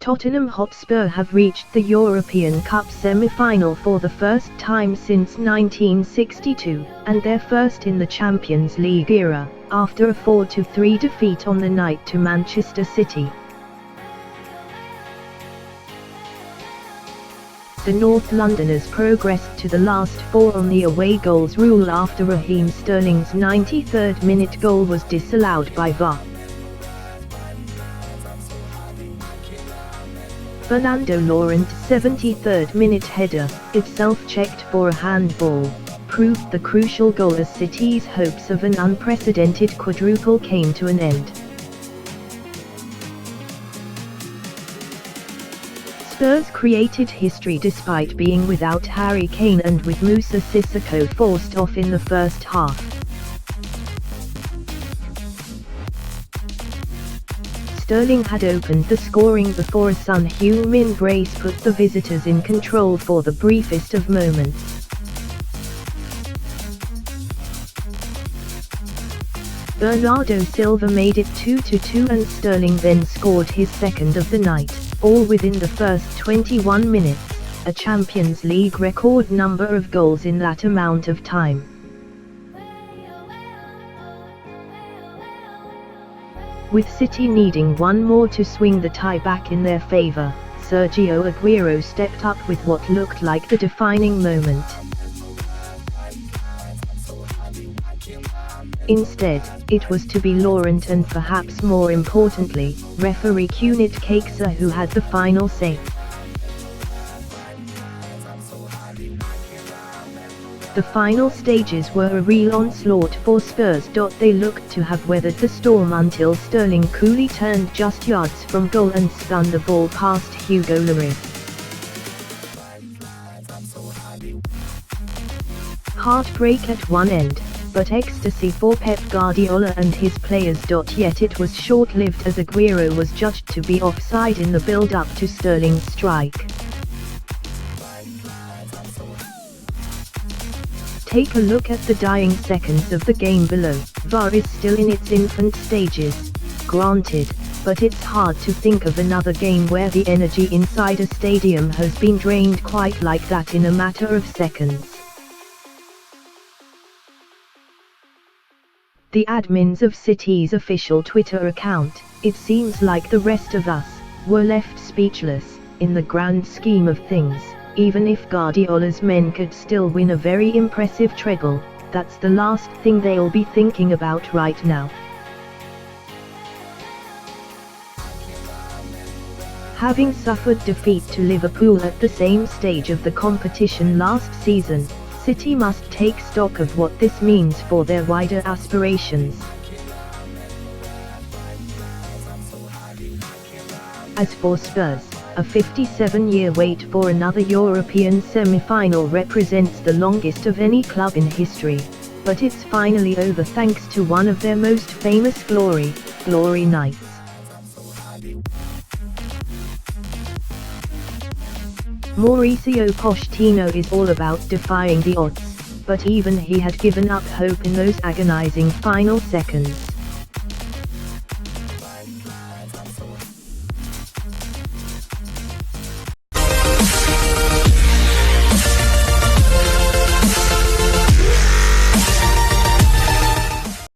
Tottenham Hotspur have reached the European Cup semi-final for the first time since 1962, and their first in the Champions League era, after a 4-3 defeat on the night to Manchester City. The North Londoners progressed to the last four on the away goals rule after Raheem Sterling's 93rd minute goal was disallowed by VAR. Fernando Llorente's 73rd minute header, itself checked for a handball, proved the crucial goal as City's hopes of an unprecedented quadruple came to an end. Spurs created history despite being without Harry Kane and with Moussa Sissoko forced off in the first half. Sterling had opened the scoring before a Son Heung-min brace put the visitors in control for the briefest of moments. Bernardo Silva made it 2-2 and Sterling then scored his second of the night, all within the first 21 minutes, a Champions League record number of goals in that amount of time. With City needing one more to swing the tie back in their favour, Sergio Aguero stepped up with what looked like the defining moment. Instead, it was to be Llorente and perhaps more importantly, referee Kunit Kaksa who had the final say. The final stages were a real onslaught for Spurs. They looked to have weathered the storm until Sterling coolly turned just yards from goal and spun the ball past Hugo Lloris. Heartbreak at one end, but ecstasy for Pep Guardiola and his players. Yet it was short-lived as Aguero was judged to be offside in the build-up to Sterling's strike. Take a look at the dying seconds of the game below. VAR is still in its infant stages, granted, but it's hard to think of another game where the energy inside a stadium has been drained quite like that in a matter of seconds. The admins of City's official Twitter account, it seems like the rest of us, were left speechless. In the grand scheme of things, even if Guardiola's men could still win a very impressive treble, that's the last thing they'll be thinking about right now. Having suffered defeat to Liverpool at the same stage of the competition last season, City must take stock of what this means for their wider aspirations. As for Spurs, a 57-year wait for another European semi-final represents the longest of any club in history, but it's finally over thanks to one of their most famous glory nights. Mauricio Pochettino is all about defying the odds, but even he had given up hope in those agonizing final seconds.